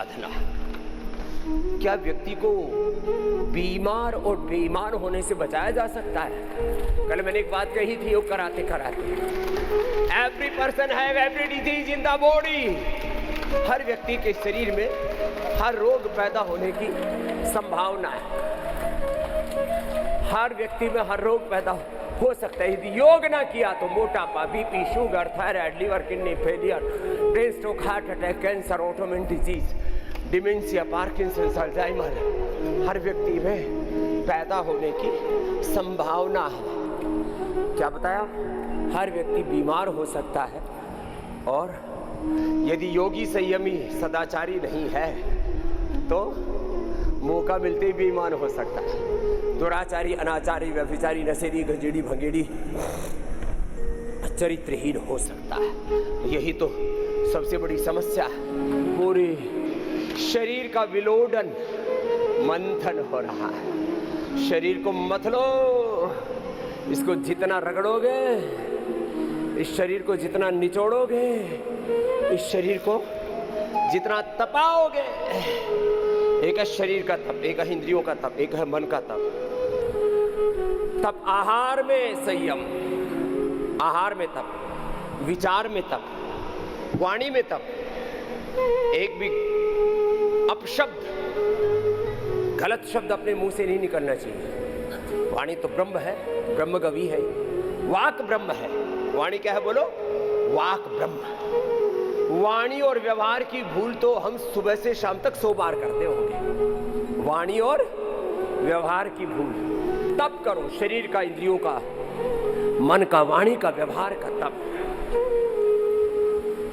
साधना। क्या व्यक्ति को बीमार और बेईमान होने से बचाया जा सकता है? कल मैंने एक बात कही थी, योग कराते कराते, every person have every disease in the body. हर व्यक्ति के शरीर में हर रोग पैदा होने की संभावना है। हर व्यक्ति में हर रोग पैदा हो सकता है। यदि योग ना किया तो मोटापा, BP, sugar, thyroid, liver, kidney failure, brain stroke, heart attack, cancer, autoimmune disease, dementia, Parkinson's, Alzheimer हर व्यक्ति में पैदा होने की संभावना है। क्या बताया? हर व्यक्ति बीमार हो सकता है, और यदि योगी संयमी सदाचारी नहीं है तो मौका मिलते ही बीमार हो सकता है। दुराचारी, अनाचारी, व्यभिचारी, नशेड़ी, गंजेड़ी, भंगेड़ी चरित्रहीन हो सकता है। यही तो सबसे बड़ी समस्या है। पूरे शरीर का विलोडन, मंथन हो रहा है। शरीर को मत लो, इसको जितना रगड़ोगे, इस शरीर को जितना निचोड़ोगे, इस शरीर को जितना तपाओगे, एक है शरीर का तप, एक है इंद्रियों का तप, एक है मन का तप। तप आहार में संयम, आहार में तप, विचार में तप, वाणी में तप। एक भी अपशब्द, गलत शब्द अपने मुंह से नहीं निकलना चाहिए। वाणी तो ब्रह्म है, ब्रह्म गवी है, वाक ब्रह्म है। वाणी क्या है बोलो? वाक ब्रह्म। वाणी और व्यवहार की भूल तो हम सुबह से शाम तक 100 बार करते होंगे। वाणी और व्यवहार की भूल तब करो, शरीर का, इंद्रियों का, मन का, वाणी का, व्यवहार का तप।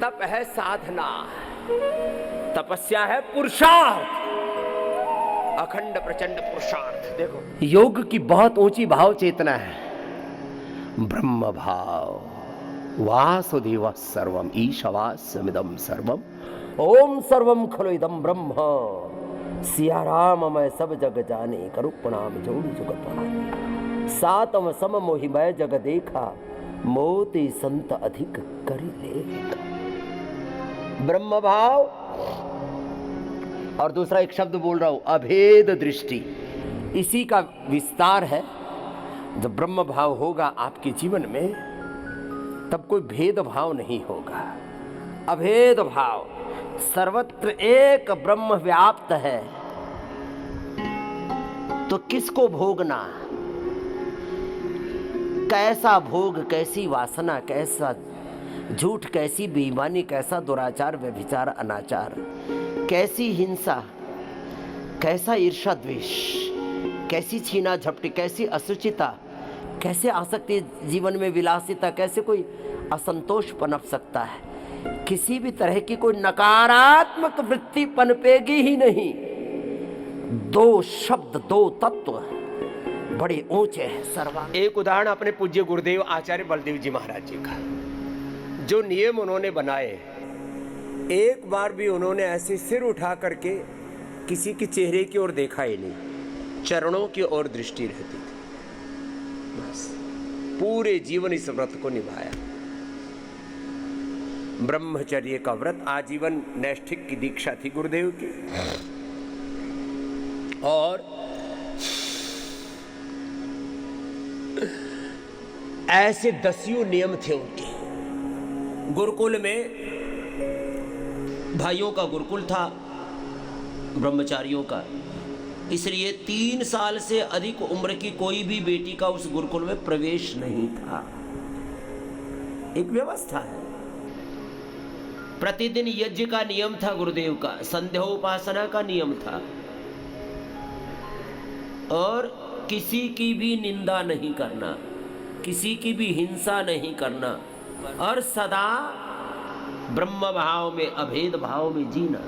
तप है साधना, तपस्या है पुरुषार्थ, अखंड प्रचंड पुरुषार्थ। देखो, योग की बहुत ऊंची भाव चेतना है। ब्रह्म भाव, वासुदेव सर्वम ईशवास्यमिदं सर्वम, ओम सर्वम खलु इदं ब्रह्म। सिया राम मैं सब जग जाने, करू प्रणाम जोड़ी जुगत पाने। सातम सम मोहि मैं जग देखा, मोती संत अधिक करी लेखा। ब्रह्म भाव, और दूसरा एक शब्द बोल रहा हूं, अभेद दृष्टि। इसी का विस्तार है। जब ब्रह्म भाव होगा आपके जीवन में, तब कोई भेदभाव नहीं होगा। अभेद भाव, सर्वत्र एक ब्रह्म व्याप्त है, तो किसको भोगना? कैसा भोग, कैसी वासना, कैसा झूठ, कैसी बेईमानी, कैसा दुराचार, व्यभिचार, अनाचार, कैसी हिंसा, कैसा ईर्ष्या द्वेष, कैसी छीना झपटी, कैसी असुचिता, कैसे आ सकती है जीवन में विलासिता, कैसे कोई असंतोष पनप सकता है। किसी भी तरह की कोई नकारात्मक वृत्ति पनपेगी ही नहीं। दो शब्द, दो तत्व बड़े ऊंचे हैं सर्वा। एक उदाहरण अपने पूज्य गुरुदेव आचार्य बलदेव जी महाराज जी का, जो नियम उन्होंने बनाए, एक बार भी उन्होंने ऐसे सिर उठा करके किसी के चेहरे की ओर देखा ही नहीं, चरणों की ओर दृष्टि रहती थी। बस पूरे जीवन इस व्रत को निभाया। ब्रह्मचर्य का व्रत, आजीवन नैष्ठिक की दीक्षा थी गुरुदेव की। और ऐसे 10 नियम थे उनके। गुरुकुल में भाइयों का गुरुकुल था, ब्रह्मचारियों का, इसलिए 3 साल से अधिक उम्र की कोई भी बेटी का उस गुरुकुल में प्रवेश नहीं था। एक व्यवस्था है। प्रतिदिन यज्ञ का नियम था गुरुदेव का, संध्या उपासना का नियम था, और किसी की भी निंदा नहीं करना, किसी की भी हिंसा नहीं करना, और सदा ब्रह्म भाव में, अभेद भाव में जीना।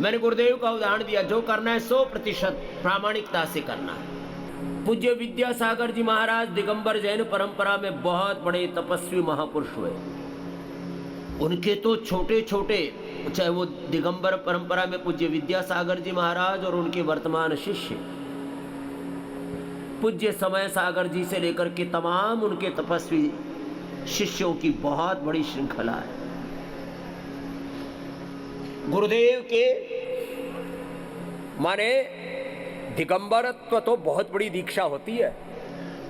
मैंने गुरुदेव का उदाहरण दिया, जो करना है 100% प्रामाणिकता से करना है। पूज्य विद्यासागर जी महाराज दिगंबर जैन परंपरा में बहुत बड़े तपस्वी महापुरुष हुए। उनके तो छोटे छोटे, चाहे वो दिगंबर परंपरा में पूज्य विद्यासागर जी महाराज और उनके वर्तमान शिष्य पूज्य समय सागर जी से लेकर के तमाम उनके तपस्वी शिष्यों की बहुत बड़ी श्रृंखला है। गुरुदेव के माने दिगंबरत्व तो बहुत बड़ी दीक्षा होती है,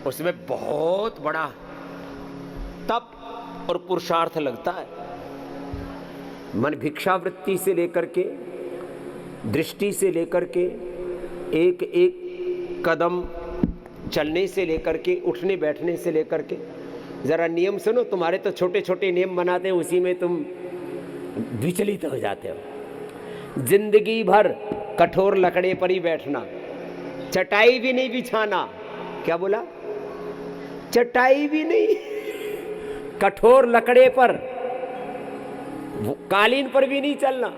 उसमें बहुत बड़ा तप और पुरुषार्थ लगता है। मन भिक्षावृत्ति से लेकर के, दृष्टि से लेकर के, एक एक कदम चलने से लेकर के, उठने बैठने से लेकर के, जरा नियम सुनो। तुम्हारे तो छोटे छोटे नियम बनाते हैं, उसी में तुम विचलित हो जाते हो। जिंदगी भर कठोर लकड़े पर ही बैठना, चटाई भी नहीं बिछाना। क्या बोला? चटाई भी नहीं, कठोर लकड़े पर, कालीन पर भी नहीं चलना।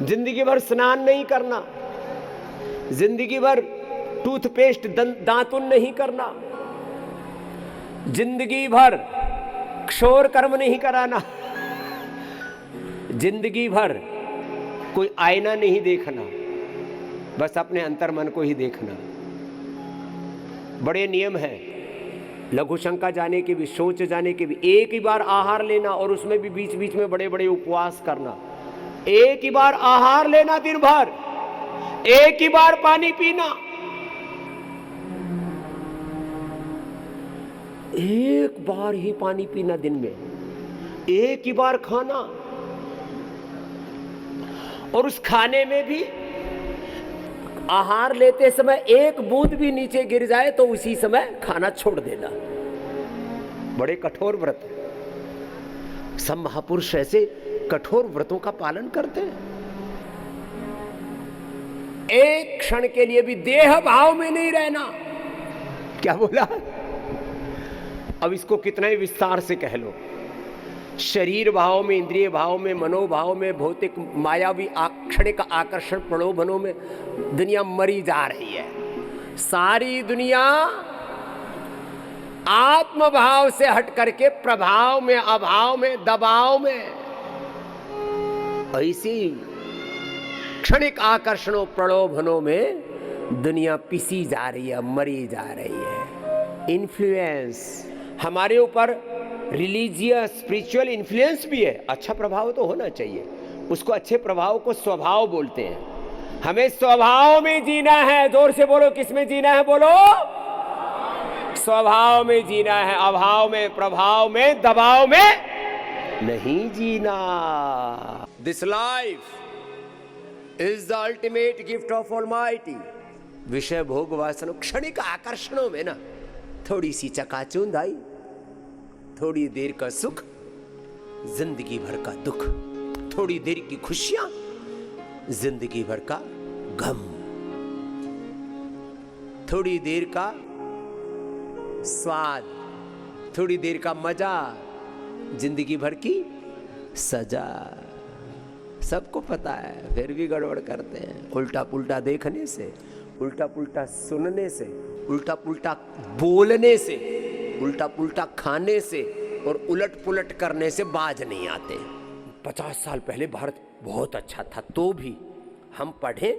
जिंदगी भर स्नान नहीं करना, जिंदगी भर टूथपेस्ट दांतुन नहीं करना, जिंदगी भर क्षौर कर्म नहीं कराना, जिंदगी भर कोई आईना नहीं देखना, बस अपने अंतर्मन को ही देखना। बड़े नियम हैं, लघु शंका जाने के भी, शौच जाने के भी। एक ही बार आहार लेना और उसमें भी बीच बीच में बड़े बड़े उपवास करना। एक ही बार आहार लेना दिन भर, एक ही बार पानी पीना, एक बार ही पानी पीना दिन में, एक ही बार खाना, और उस खाने में भी आहार लेते समय एक बूंद भी नीचे गिर जाए तो उसी समय खाना छोड़ देना। बड़े कठोर व्रत हैं। सब महापुरुष ऐसे कठोर व्रतों का पालन करते हैं। एक क्षण के लिए भी देह भाव में नहीं रहना। क्या बोला? अब इसको कितना ही विस्तार से कह लो। शरीर भाव में, इंद्रिय भाव में, मनोभाव में, भौतिक मायावी क्षणिक आकर्षण प्रलोभनों में दुनिया मरी जा रही है। सारी दुनिया आत्म भाव से हट करके प्रभाव में, अभाव में, दबाव में, ऐसी क्षणिक आकर्षणों प्रलोभनों में दुनिया पिसी जा रही है, मरी जा रही है। इन्फ्लुएंस हमारे ऊपर रिलीजियस स्पिरिचुअल इन्फ्लुएंस भी है। अच्छा प्रभाव तो होना चाहिए, उसको अच्छे प्रभाव को स्वभाव बोलते हैं। हमें स्वभाव में जीना है। जोर से बोलो, किस में जीना है? बोलो, स्वभाव में जीना है। अभाव में, प्रभाव में, दबाव में नहीं जीना। This life is the ultimate gift of almighty. विषय भोग वासना क्षणिक आकर्षणों में ना थोड़ी सी चकाचौंध आई, थोड़ी देर का सुख, जिंदगी भर का दुख। थोड़ी देर की खुशियां, जिंदगी भर का गम। थोड़ी देर का स्वाद, थोड़ी देर का मजा, जिंदगी भर की सजा। सबको पता है, फिर भी गड़बड़ करते हैं। उल्टा पुल्टा देखने से, उल्टा पुल्टा सुनने से, उल्टा पुल्टा बोलने से, उल्टा पुल्टा खाने से और उलट पुलट करने से बाज नहीं आते। 50 साल पहले भारत बहुत अच्छा था, तो भी हम पढ़े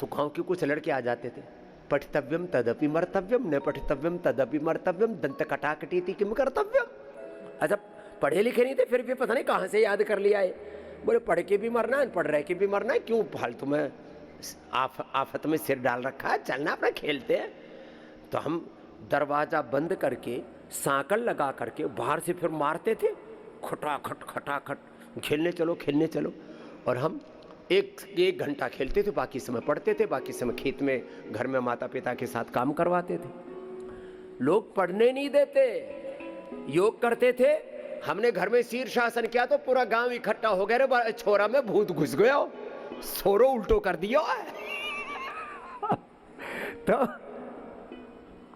तो गांव के कुछ लड़के आ जाते थे। पठितव्यम तदपि मर्तव्यम, न पठितव्यम तदपि मर्तव्यम, दंत कटाकटीति किम कर्तव्यम। अच्छा, पढ़े लिखे नहीं थे, फिर भी पता नहीं कहाँ से याद कर लिया है। बोले पढ़ के भी मरना है, पढ़ रहे के भी मरना है, क्यों फालतू में आफत में सिर डाल रखा है, चलना अपना खेलते हैं। तो हम दरवाजा बंद करके, सांकल लगा करके बाहर से फिर मारते थे, खटाखट खटाखट, खेलने चलो खेलने चलो। और हम एक घंटा खेलते थे, बाकी समय पढ़ते थे, बाकी समय खेत में, घर में माता पिता के साथ काम करवाते थे। लोग पढ़ने नहीं देते, योग करते थे। हमने घर में शीर्षासन किया तो पूरा गांव इकट्ठा हो गया, रे छोरा में भूत घुस गया, सोरो उल्टो कर दिया है। तो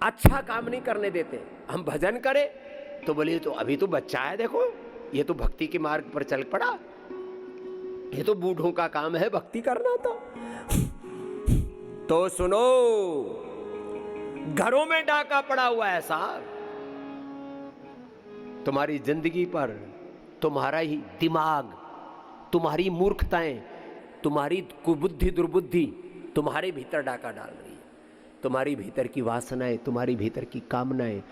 अच्छा काम नहीं करने देते। हम भजन करें तो बोले तो अभी तो बच्चा है, देखो ये तो भक्ति के मार्ग पर चल पड़ा, ये तो बूढ़ों का काम है भक्ति करना। तो सुनो, घरों में डाका पड़ा हुआ है साहब। तुम्हारी जिंदगी पर तुम्हारा ही दिमाग, तुम्हारी मूर्खताएं, तुम्हारी कुबुद्धि दुर्बुद्धि तुम्हारे भीतर डाका डाल रही है। तुम्हारी भीतर की वासनाएं, तुम्हारी भीतर की कामनाएं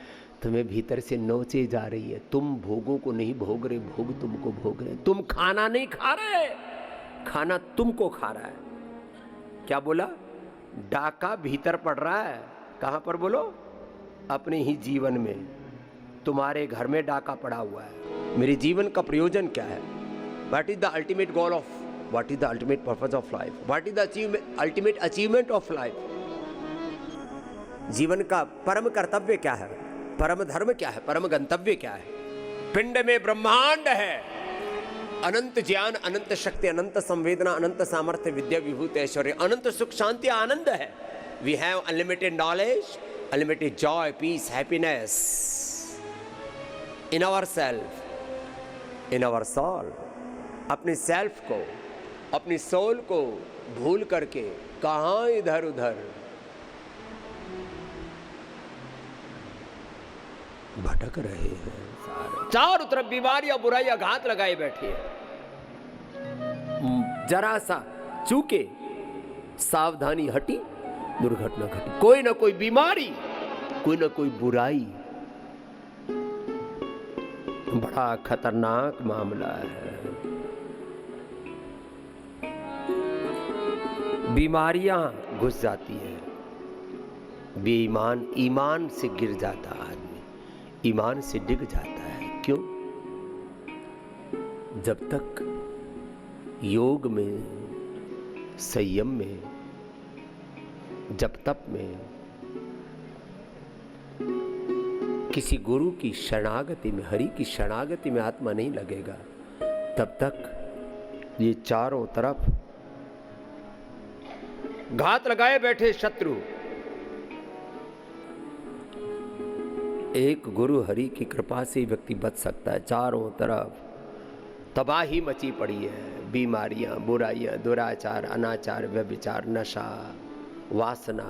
तुम्हें भीतर से नोचे जा रही है। तुम भोगों को नहीं भोग रहे, भोग तुमको भोग रहे। तुम खाना नहीं खा रहे, खाना तुमको खा रहा है। क्या बोला? डाका भीतर पड़ रहा है। कहां पर बोलो? अपने ही जीवन में। तुम्हारे घर में डाका पड़ा हुआ है। मेरे जीवन का प्रयोजन क्या है? What is the ultimate goal of, what is the ultimate purpose of life, what is the ultimate achievement of life? जीवन का परम कर्तव्य क्या है? परम धर्म क्या है? परम गंतव्य क्या है? पिंड में ब्रह्मांड है, अनंत ज्ञान, अनंत शक्ति, अनंत संवेदना, अनंत सामर्थ्य, विद्या, विभूति, ऐश्वर्य, अनंत सुख, शांति, आनंद है। We have unlimited knowledge, unlimited joy, peace, happiness in our self, in our soul. अपने सेल्फ को, अपनी सोल को भूल करके कहां इधर उधर भटक रहे हैं। चारों तरफ बीमारियां, बुराइयां घात लगाए बैठी है। जरा सा चूके, सावधानी हटी, दुर्घटना घटी। कोई ना कोई बीमारी, कोई ना कोई बुराई। बड़ा खतरनाक मामला है। बीमारियां घुस जाती है। बेईमान ईमान से गिर जाता आदमी, ईमान से डिग जाता है। क्यों? जब तक योग में, संयम में, जप तप में, किसी गुरु की शरणागति में, हरि की शरणागति में आत्मा नहीं लगेगा, तब तक ये चारों तरफ घात लगाए बैठे शत्रु। एक गुरु हरि की कृपा से व्यक्ति बच सकता है। चारों तरफ तबाही मची पड़ी है। बीमारियां, बुराइयां, दुराचार, अनाचार, व्यभिचार, नशा, वासना,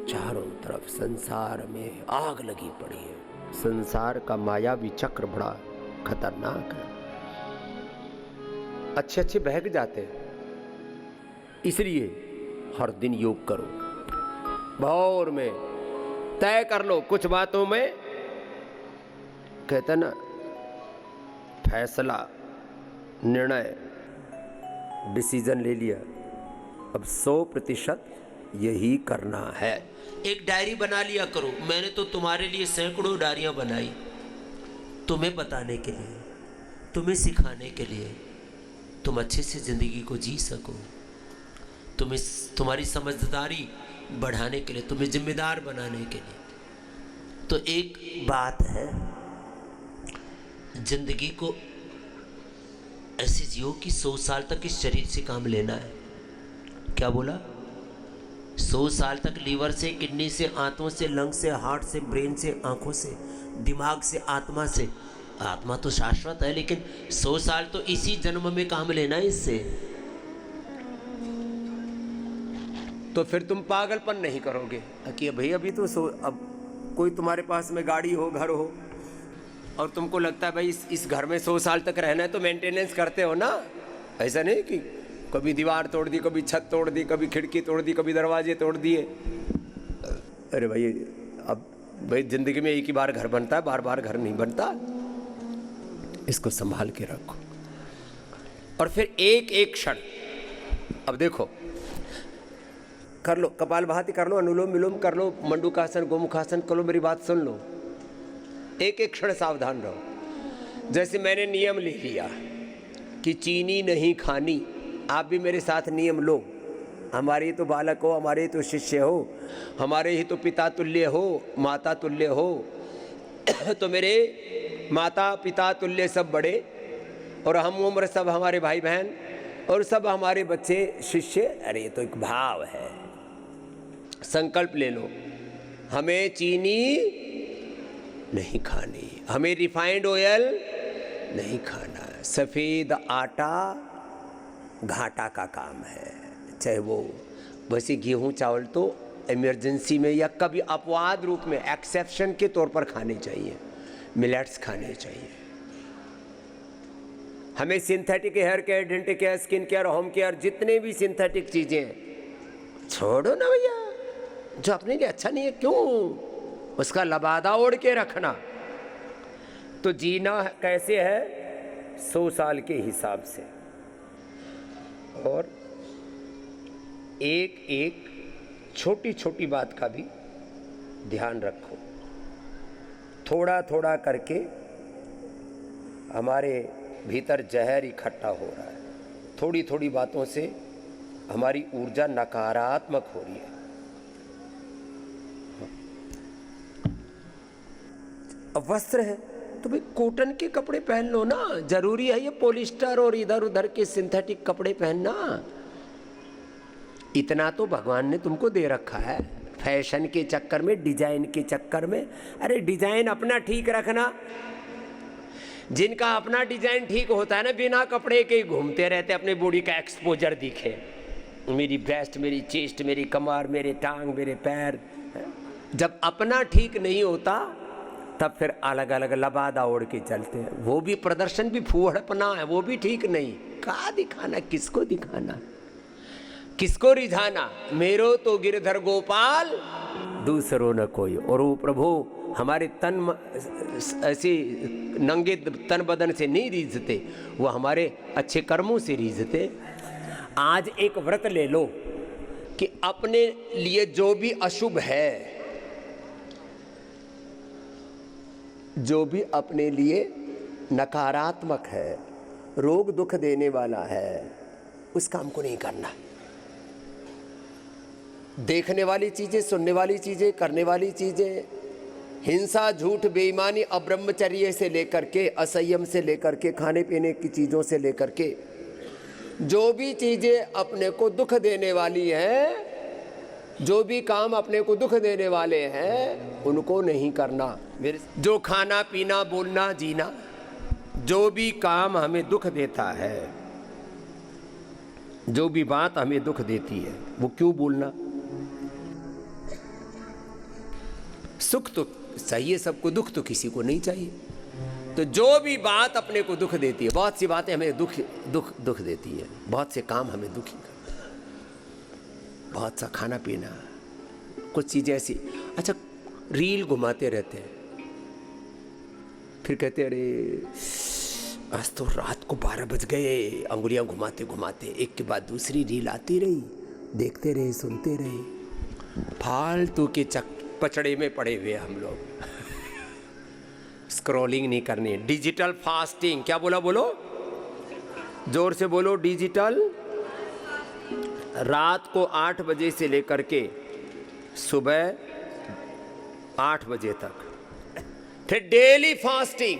चारों तरफ संसार में आग लगी पड़ी है। संसार का मायावी चक्र बड़ा खतरनाक है। अच्छे अच्छे बहक जाते हैं। इसलिए हर दिन योग करो, भौर में तय कर लो। कुछ बातों में कहते ना, फैसला, निर्णय, डिसीजन ले लिया, अब 100% यही करना है। एक डायरी बना लिया करो। मैंने तो तुम्हारे लिए सैकड़ों डायरियां बनाई, तुम्हें बताने के लिए, तुम्हें सिखाने के लिए, तुम अच्छे से जिंदगी को जी सको, तुम्हें, तुम्हारी समझदारी बढ़ाने के लिए, तुम्हें जिम्मेदार बनाने के लिए। तो एक बात है, जिंदगी को ऐसे जियो कि 100 साल तक इस शरीर से काम लेना है। क्या बोला? 100 साल तक लीवर से, किडनी से, आंतों से, लंग से, हार्ट से, ब्रेन से, आंखों से, दिमाग से, आत्मा से। आत्मा तो शाश्वत है, लेकिन 100 साल तो इसी जन्म में काम लेना है इससे। तो फिर तुम पागलपन नहीं करोगे कि भाई अभी तो अब कोई तुम्हारे पास में गाड़ी हो, घर हो, और तुमको लगता है भाई इस घर में 100 साल तक रहना है, तो मेंटेनेंस करते हो ना। ऐसा नहीं कि कभी दीवार तोड़ दी, कभी छत तोड़ दी, कभी खिड़की तोड़ दी, कभी दरवाजे तोड़ दिए। अरे भाई, अब भाई जिंदगी में एक ही बार घर बनता है, बार बार घर नहीं बनता। इसको संभाल के रखो। और फिर एक एक क्षण, अब देखो, कर लो कपालभाति, कर लो अनुलोम विलोम, कर लो मंडूकासन, गोमुखासन कर लो। मेरी बात सुन लो, एक एक क्षण सावधान रहो। जैसे मैंने नियम ले लिया कि चीनी नहीं खानी, आप भी मेरे साथ नियम लो। हमारे ही तो बालक हो, हमारे ही तो शिष्य हो, हमारे ही तो पिता तुल्य हो, माता तुल्य हो। तो मेरे माता पिता तुल्य सब बड़े, और हम उम्र सब हमारे भाई बहन, और सब हमारे बच्चे शिष्य। अरे ये तो एक भाव है। संकल्प ले लो, हमें चीनी नहीं खानी, हमें रिफाइंड ऑयल नहीं खाना, सफ़ेद आटा घाटा का काम है। चाहे वो वैसे गेहूं चावल तो इमरजेंसी में या कभी अपवाद रूप में एक्सेप्शन के तौर पर खाने चाहिए, मिलेट्स खाने चाहिए। हमें synthetic hair care, dental care, skin care, home care, जितने भी सिंथेटिक चीज़ें हैं छोड़ो ना भैया। जो अपने लिए अच्छा नहीं है क्यों उसका लबादा ओढ़ के रखना। तो जीना कैसे है? 100 साल के हिसाब से। और एक एक छोटी छोटी बात का भी ध्यान रखो। थोड़ा थोड़ा करके हमारे भीतर जहर इकट्ठा हो रहा है। थोड़ी थोड़ी बातों से हमारी ऊर्जा नकारात्मक हो रही है। अब वस्त्र है तो भाई कॉटन के कपड़े पहन लो ना, जरूरी है ये पॉलिस्टर और इधर उधर के सिंथेटिक कपड़े पहनना? इतना तो भगवान ने तुमको दे रखा है। फैशन के चक्कर में, डिजाइन के चक्कर में, अरे डिजाइन अपना ठीक रखना। जिनका अपना डिजाइन ठीक होता है ना, बिना कपड़े के घूमते रहते, अपने बॉडी का एक्सपोजर दिखे, मेरी ब्रेस्ट, मेरी चेस्ट, मेरी कमर, मेरे टांग, मेरे पैर। जब अपना ठीक नहीं होता तब फिर अलग अलग लबादा ओढ़ के चलते हैं। वो भी प्रदर्शन भी फूहड़पना है, वो भी ठीक नहीं। कहाँ दिखाना, किसको दिखाना, किसको रिझाना? मेरो तो गिरधर गोपाल दूसरों न कोई। और वो प्रभु हमारे तन ऐसे नंगे तन बदन से नहीं रीझते, वो हमारे अच्छे कर्मों से रीझते। आज एक व्रत ले लो कि अपने लिए जो भी अशुभ है, जो भी अपने लिए नकारात्मक है, रोग दुख देने वाला है, उस काम को नहीं करना। देखने वाली चीजें, सुनने वाली चीजें, करने वाली चीजें, हिंसा, झूठ, बेईमानी, अब्रह्मचर्य से लेकर के, असंयम से लेकर के, खाने पीने की चीजों से लेकर के, जो भी चीजें अपने को दुख देने वाली हैं, जो भी काम अपने को दुख देने वाले हैं, उनको नहीं करना। जो खाना पीना, बोलना, जीना, जो भी काम हमें दुख देता है, जो भी बात हमें दुख देती है, वो क्यों बोलना? सुख तो चाहिए सबको, दुख तो किसी को नहीं चाहिए। तो जो भी बात अपने को दुख देती है, बहुत सी बातें हमें दुख देती है, बहुत से काम हमें दुखी करते हैं, बहुत सा खाना पीना, कुछ चीजें ऐसी। अच्छा, रील घुमाते रहते हैं, फिर कहते अरे आज तो रात को 12 बज गए, अंगुलियां घुमाते घुमाते एक के बाद दूसरी रील आती रही, देखते रहे, सुनते रहे। फालतू के पचड़े में पड़े हुए हम लोग। स्क्रॉलिंग नहीं करनी है। डिजिटल फास्टिंग, क्या बोला? बोलो जोर से बोलो। डिजिटल, रात को 8 बजे से लेकर के सुबह 8 बजे तक। फिर डेली फास्टिंग।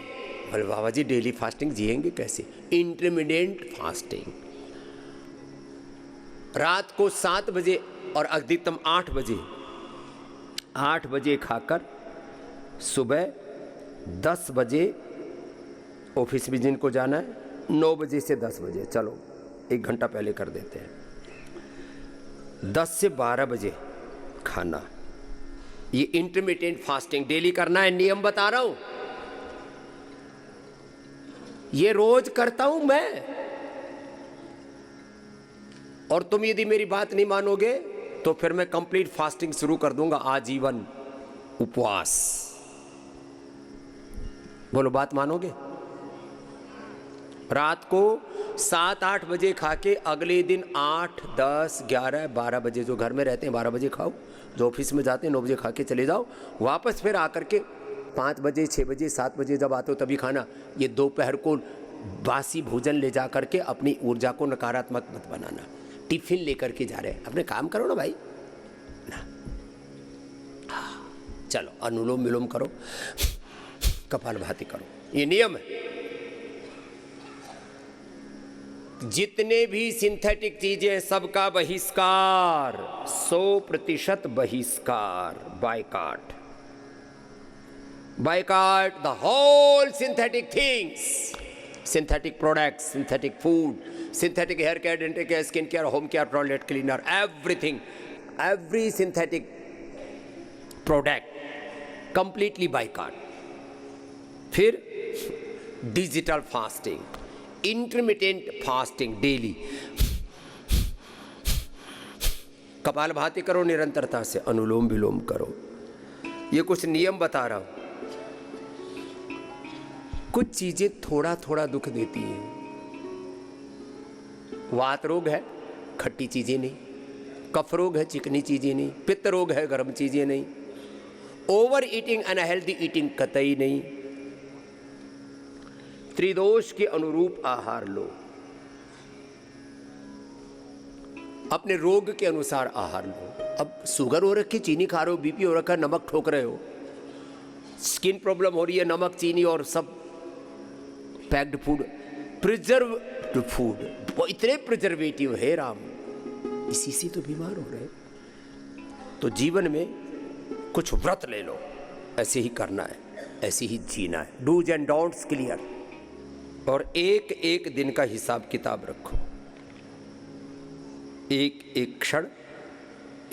बोले बाबा जी डेली फास्टिंग जिएंगे कैसे? Intermittent fasting. रात को 7 बजे और अधिकतम 8 बजे, 8 बजे खाकर सुबह 10 बजे ऑफिस भी जिनको जाना है, 9 बजे से 10 बजे, चलो 1 घंटा पहले कर देते हैं, 10 से 12 बजे खाना। ये इंटरमिटेंट फास्टिंग डेली करना है, नियम बता रहा हूं। ये रोज करता हूं मैं। और तुम यदि मेरी बात नहीं मानोगे तो फिर मैं कंप्लीट फास्टिंग शुरू कर दूंगा, आजीवन उपवास। बोलो बात मानोगे? रात को 7-8 बजे खा के अगले दिन 8, 10, 11, 12 बजे, जो घर में रहते हैं 12 बजे खाओ, जो ऑफिस में जाते हैं 9 बजे खा के चले जाओ, वापस फिर आकर के 5 बजे, 6 बजे, 7 बजे जब आते हो तभी खाना। ये दोपहर को बासी भोजन ले जा करके अपनी ऊर्जा को नकारात्मक मत बनाना। टिफिन लेकर के जा रहे हैं, अपने काम करो ना भाई ना। चलो अनुलोम विलोम करो, कपालभाति करो, ये नियम है। जितने भी सिंथेटिक चीजें सबका बहिष्कार, 100% बहिष्कार, boycott. Boycott the whole synthetic things, synthetic products, synthetic food, synthetic hair care, dental care, skin care, home care, toilet cleaner, everything, every synthetic product completely boycott. फिर digital fasting, intermittent fasting daily, kapalbhati करो निरंतरता से, अनुलोम विलोम करो। ये कुछ नियम बता रहा हूं। कुछ चीजें थोड़ा थोड़ा दुख देती हैं, वात रोग है, खट्टी चीजें नहीं। कफ रोग है, चिकनी चीजें नहीं। पित्त रोग है, गर्म चीजें नहीं। ओवर ईटिंग, अनहेल्दी ईटिंग कतई नहीं। त्रिदोष के अनुरूप आहार लो, अपने रोग के अनुसार आहार लो। अब शुगर हो रखी, चीनी खा रहे हो, बीपी हो रखा है, नमक ठोक रहे हो, स्किन प्रॉब्लम हो रही है, नमक चीनी और सब पैक्ड फूड, प्रिजर्व्ड फूड, वो इतने प्रिजर्वेटिव है राम, इसी से तो बीमार हो रहे। तो जीवन में कुछ व्रत ले लो, ऐसे ही करना है, ऐसे ही जीना है। Dos and don'ts clear. और एक एक दिन का हिसाब किताब रखो, एक एक क्षण,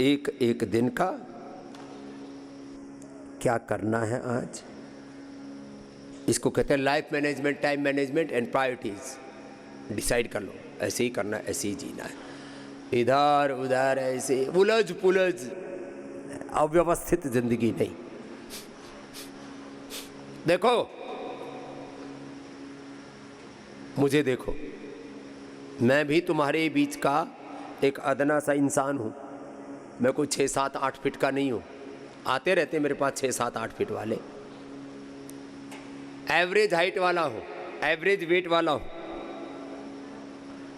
एक एक दिन का क्या करना है आज। इसको कहते हैं life management, time management and priorities. Decide कर लो, ऐसे ही करना है, ऐसे ही जीना है। इधर उधर ऐसे उलझ पुलझ अव्यवस्थित जिंदगी नहीं। देखो, मुझे देखो, मैं भी तुम्हारे बीच का एक अदना सा इंसान हूं। मैं कोई 6, 7, 8 फीट का नहीं हूं। आते रहते मेरे पास 6, 7, 8 फीट वाले। एवरेज हाइट वाला हूं, एवरेज वेट वाला हूं।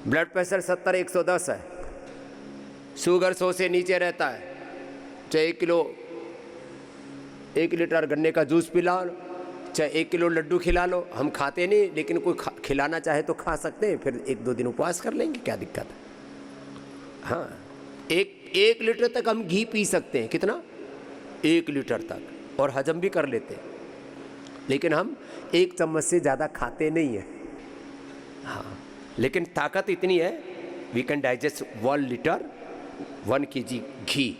ब्लड प्रेशर 70, 110 है। शुगर 100 से नीचे रहता है। चाहे 1 लीटर गन्ने का जूस पिला लो, चाहे 1 किलो लड्डू खिला लो। हम खाते नहीं, लेकिन कोई खिलाना चाहे तो खा सकते हैं, फिर 1-2 दिन उपवास कर लेंगे, क्या दिक्कत है। हाँ, एक लीटर तक हम घी पी सकते हैं। कितना? 1 लीटर तक, और हजम भी कर लेते हैं। लेकिन हम 1 चम्मच से ज़्यादा खाते नहीं हैं। हाँ, लेकिन ताकत इतनी है, we can digest 1 litre, 1 kg घी,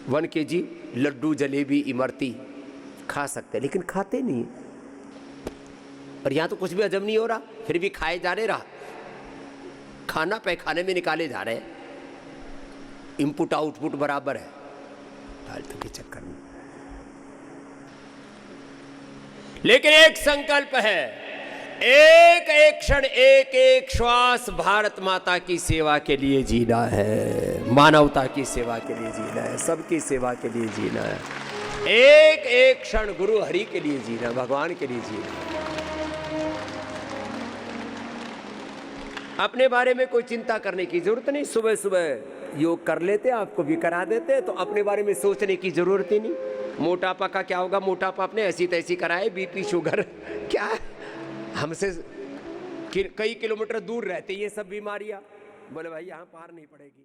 1 kg लड्डू, जलेबी, इमरती खा सकते हैं, लेकिन खाते नहीं। और यहाँ तो कुछ भी हजम नहीं हो रहा, फिर भी खाए जा रहे। रहा खाना पैखाने में निकाले जा रहे हैं। इनपुट आउटपुट बराबर है, फालतू के चक्कर में। लेकिन एक संकल्प है, एक एक क्षण, एक एक श्वास भारत माता की सेवा के लिए जीना है, मानवता की सेवा के लिए जीना है, सबकी सेवा के लिए जीना है। एक एक क्षण गुरु हरि के लिए जीना, भगवान के लिए जीना। अपने बारे में कोई चिंता करने की जरूरत नहीं। सुबह सुबह योग कर लेते, आपको भी करा देते, तो अपने बारे में सोचने की जरूरत ही नहीं। मोटापा का क्या होगा, मोटापा अपने ऐसी तैसी कराए, बीपी शुगर क्या हमसे कई किलोमीटर दूर रहते ये सब बीमारियां। बोले भाई यहाँ पार नहीं पड़ेगी।